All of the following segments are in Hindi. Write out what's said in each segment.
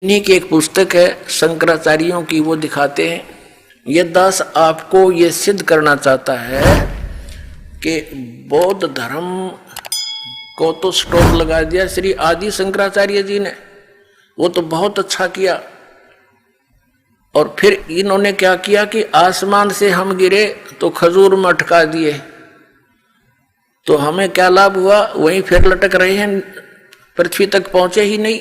इन्हीं की एक पुस्तक है शंकराचार्यों की, वो दिखाते हैं। ये दास आपको ये सिद्ध करना चाहता है कि बौद्ध धर्म को तो स्टॉप लगा दिया श्री आदि शंकराचार्य जी ने, वो तो बहुत अच्छा किया। और फिर इन्होंने क्या किया कि आसमान से हम गिरे तो खजूर में अटका दिए, तो हमें क्या लाभ हुआ? वहीं फिर लटक रहे हैं, पृथ्वी तक पहुंचे ही नहीं।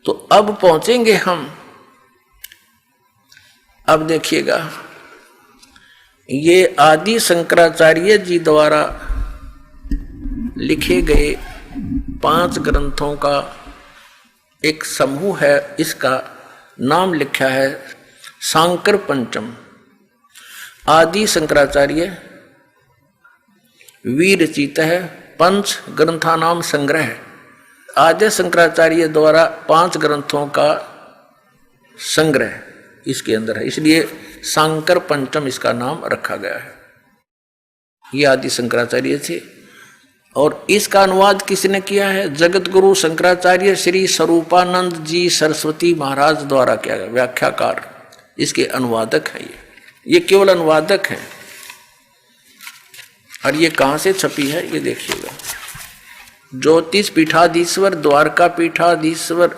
तो अब पहुंचेंगे हम। अब देखिएगा, ये आदि शंकराचार्य जी द्वारा लिखे गए 5 ग्रंथों का एक समूह है। इसका नाम लिखा है शांकर पंचम। आदि शंकराचार्य विरचित है, पंच ग्रंथानाम संग्रह। आद्य शंकराचार्य द्वारा 5 ग्रंथों का संग्रह इसके अंदर है, इसलिए शांकर पंचम इसका नाम रखा गया है। ये आदि शंकराचार्य थे। और इसका अनुवाद किसने किया है? जगत गुरु शंकराचार्य श्री स्वरूपानंद जी सरस्वती महाराज द्वारा किया गया, व्याख्याकार इसके अनुवादक हैं। ये केवल अनुवादक हैं। और ये कहाँ से छपी है ये देखिएगा। ज्योतिष पीठाधीश्वर द्वारका पीठाधीश्वर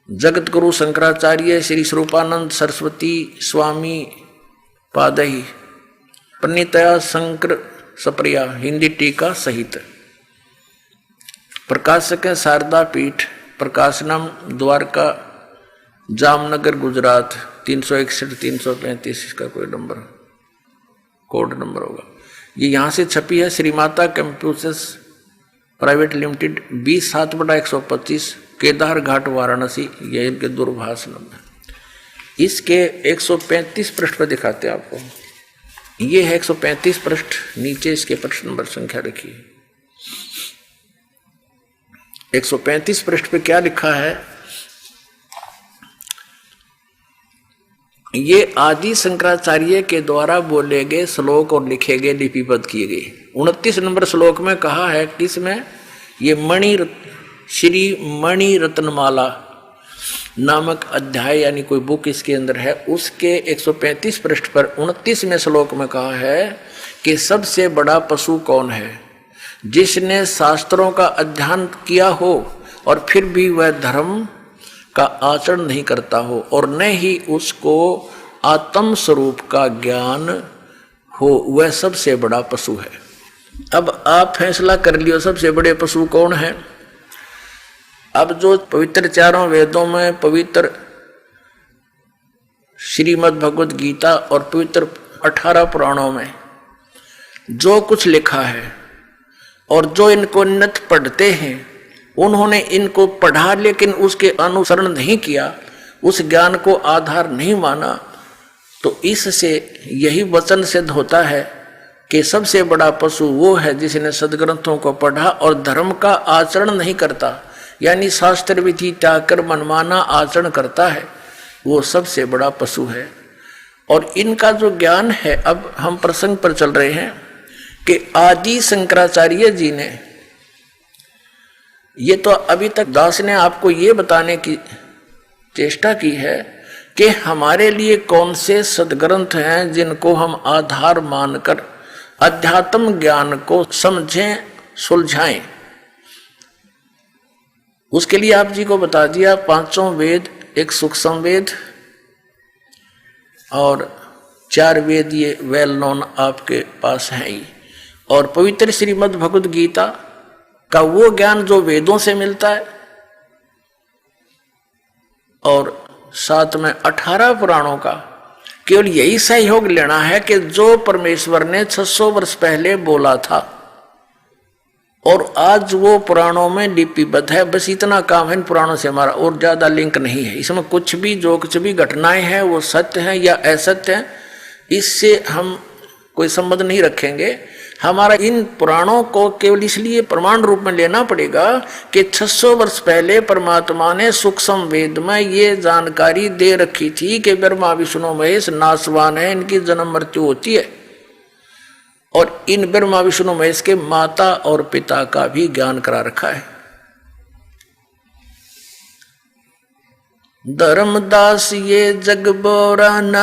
जगत गुरु शंकराचार्य श्री स्वरूपानंद सरस्वती स्वामी पादही प्रणीतया शंकर सप्रिया हिंदी टीका सहित। प्रकाशक है शारदा पीठ, प्रकाशनम द्वारका जामनगर गुजरात 361-335 इसका कोई नंबर कोड नंबर होगा। ये यहाँ से छपी है। श्रीमाता कंप्यूटर्स प्राइवेट लिमिटेड 20/7/125 केदार घाट वाराणसी, ये इनके दूरभाष नंबर। इसके 135 पृष्ठ पर दिखाते हैं आपको। ये है 135 पृष्ठ, नीचे इसके पृष्ठ नंबर संख्या रखिए। 135 पृष्ठ पे क्या लिखा है? ये आदि शंकराचार्य के द्वारा बोले गए श्लोक और लिखे गए लिपिबद्ध किए गए। 29 नंबर श्लोक में कहा है किसमें? ये श्री मणि रत्नमाला नामक अध्याय यानी कोई बुक इसके अंदर है। उसके 135 पृष्ठ पर 29वें श्लोक में कहा है कि सबसे बड़ा पशु कौन है? जिसने शास्त्रों का अध्ययन किया हो और फिर भी वह धर्म का आचरण नहीं करता हो और न ही उसको आत्म स्वरूप का ज्ञान हो, वह सबसे बड़ा पशु है। अब आप फैसला कर लियो सबसे बड़े पशु कौन है। अब जो पवित्र 4 वेदों में, पवित्र श्रीमद् भगवद गीता और पवित्र 18 पुराणों में जो कुछ लिखा है और जो इनको नित्य पढ़ते हैं, उन्होंने इनको पढ़ा लेकिन उसके अनुसरण नहीं किया, उस ज्ञान को आधार नहीं माना, तो इससे यही वचन सिद्ध होता है कि सबसे बड़ा पशु वो है जिसने सदग्रंथों को पढ़ा और धर्म का आचरण नहीं करता, यानी शास्त्र विधि त्याग कर मनमाना आचरण करता है, वो सबसे बड़ा पशु है। और इनका जो ज्ञान है, अब हम प्रसंग पर चल रहे हैं कि आदि शंकराचार्य जी ने, ये तो अभी तक दास ने आपको ये बताने की चेष्टा की है कि हमारे लिए कौन से सदग्रंथ हैं जिनको हम आधार मानकर अध्यात्म ज्ञान को समझें, सुलझाएं। उसके लिए आप जी को बता दिया 5 वेद, एक सूक्ष्म वेद और 4 वेद, ये वेल नोन आपके पास हैं ही। और पवित्र श्रीमद् भगवद गीता का वो ज्ञान जो वेदों से मिलता है, और साथ में 18 पुराणों का केवल यही सहयोग लेना है कि जो परमेश्वर ने 600 वर्ष पहले बोला था और आज वो पुराणों में लिपिबद्ध है। बस इतना काम है इन पुराणों से हमारा, और ज्यादा लिंक नहीं है इसमें। कुछ भी जो कुछ भी घटनाएं हैं वो सत्य हैं या असत्य हैं, इससे हम कोई संबंध नहीं रखेंगे। हमारा इन पुराणों को केवल इसलिए प्रमाण रूप में लेना पड़ेगा कि 600 वर्ष पहले परमात्मा ने सूक्ष्म वेद में ये जानकारी दे रखी थी कि ब्रह्मा विष्णु महेश नाशवान है, इनकी जन्म मृत्यु होती है। और इन ब्रह्मा विष्णु महेश के माता और पिता का भी ज्ञान करा रखा है। धर्मदास ये जग बोरा न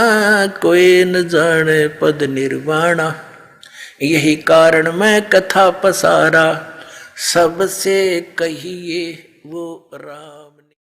कोई न जाने पद निर्वाणा। यही कारण मैं कथा पसारा सबसे कहिए वो राम।